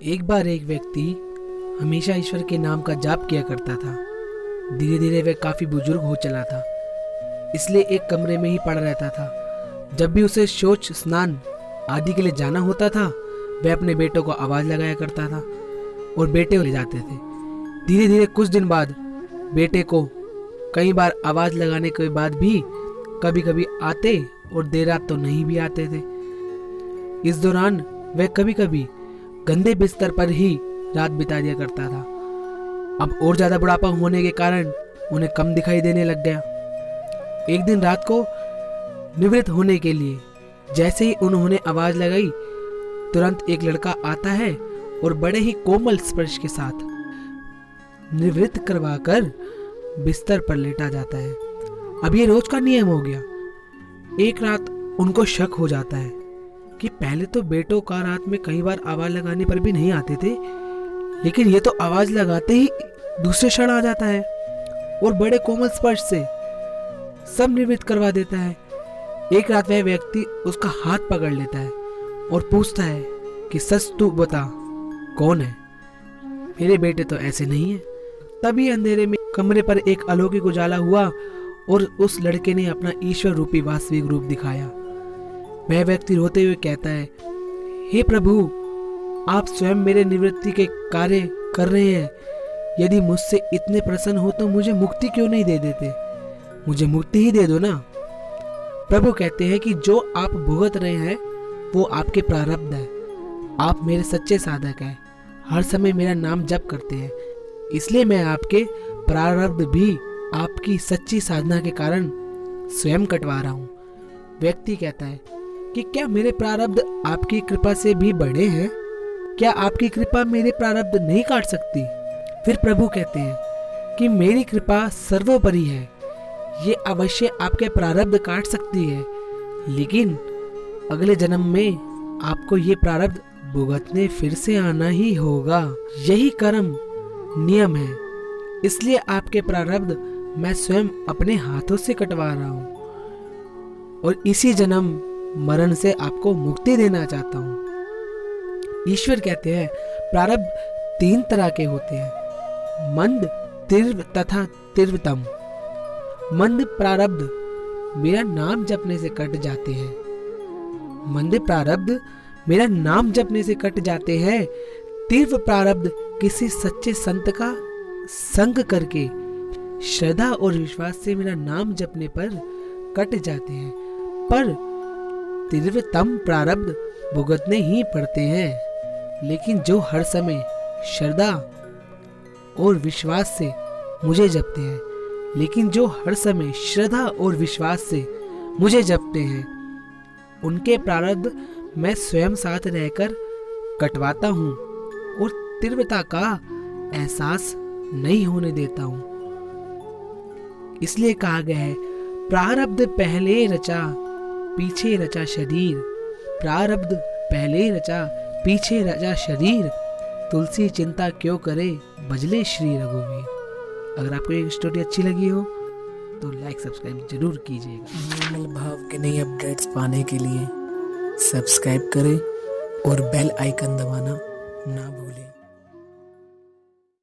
एक बार एक व्यक्ति हमेशा ईश्वर के नाम का जाप किया करता था। धीरे धीरे वह काफ़ी बुजुर्ग हो चला था, इसलिए एक कमरे में ही पड़ा रहता था। जब भी उसे शौच, स्नान आदि के लिए जाना होता था, वह अपने बेटों को आवाज़ लगाया करता था और बेटे ले जाते थे। धीरे धीरे कुछ दिन बाद बेटे को कई बार आवाज़ लगाने के बाद भी कभी कभी आते और देर रात तो नहीं भी आते थे। इस दौरान वह कभी कभी गंदे बिस्तर पर ही रात बिता दिया करता था। अब और ज़्यादा बुढ़ापा होने के कारण उन्हें कम दिखाई देने लग गया। एक दिन रात को निवृत्त होने के लिए जैसे ही उन्होंने आवाज़ लगाई, तुरंत एक लड़का आता है और बड़े ही कोमल स्पर्श के साथ निवृत्त करवाकर बिस्तर पर लेटा जाता है। अब ये रोज का नियम हो गया। एक रात उनको शक हो जाता है कि पहले तो बेटों का रात में कई बार आवाज लगाने पर भी नहीं आते थे, लेकिन ये तो आवाज लगाते ही दूसरे क्षण आ जाता है और बड़े कोमल स्पर्श से सब निवृत्त करवा देता है। एक रात वह व्यक्ति उसका हाथ पकड़ लेता है और पूछता है कि सच तू बता, कौन है? मेरे बेटे तो ऐसे नहीं है। तभी अंधेरे में कमरे पर एक अलौकिक उजाला हुआ और उस लड़के ने अपना ईश्वर रूपी वास्तविक रूप दिखाया। वह व्यक्ति रोते हुए कहता है, हे प्रभु, आप स्वयं मेरे निवृत्ति के कार्य कर रहे हैं। यदि मुझसे इतने प्रसन्न हो तो मुझे मुक्ति क्यों नहीं दे देते? मुझे मुक्ति ही दे दो ना। प्रभु कहते हैं कि जो आप भुगत रहे हैं वो आपके प्रारब्ध है। आप मेरे सच्चे साधक हैं, हर समय मेरा नाम जप करते हैं, इसलिए मैं आपके प्रारब्ध भी आपकी सच्ची साधना के कारण स्वयं कटवा रहा हूँ। व्यक्ति कहता है कि क्या मेरे प्रारब्ध आपकी कृपा से भी बड़े हैं? क्या आपकी कृपा मेरे प्रारब्ध नहीं काट सकती? फिर प्रभु कहते हैं कि मेरी कृपा सर्वोपरि है, ये अवश्य आपके प्रारब्ध काट सकती है, लेकिन अगले जन्म में आपको ये प्रारब्ध भुगतने फिर से आना ही होगा। यही कर्म नियम है, इसलिए आपके प्रारब्ध मैं स्वयं अपने हाथों से कटवा रहा हूँ और इसी जन्म मरण से आपको मुक्ति देना चाहता हूँ। ईश्वर कहते हैं प्रारब्ध 3 तरह के होते हैं, मंद, तीव्र तथा तीव्रतम। मंद प्रारब्ध मेरा नाम जपने से कट जाते हैं। मंद प्रारब्ध मेरा नाम जपने से कट जाते हैं। तीव्र प्रारब्ध किसी सच्चे संत का संग करके श्रद्धा और विश्वास से मेरा नाम जपने पर कट जाते हैं, पर तीव्रतम प्रारब्ध भुगतने ही पड़ते हैं। लेकिन जो हर समय श्रद्धा और विश्वास से मुझे जपते हैं, उनके प्रारब्ध मैं स्वयं साथ रहकर कटवाता हूँ और तीव्रता का एहसास नहीं होने देता हूँ। इसलिए कहा गया है, प्रारब्ध पहले रचा पीछे रचा शरीर, प्रारब्ध पहले रचा पीछे रचा शरीर, तुलसी चिंता क्यों करे भजले श्री रघुवीर। अगर आपको ये स्टोरी अच्छी लगी हो तो लाइक सब्सक्राइब जरूर कीजिएगा। निर्मल भाव के नए अपडेट्स पाने के लिए सब्सक्राइब करें और बेल आइकन दबाना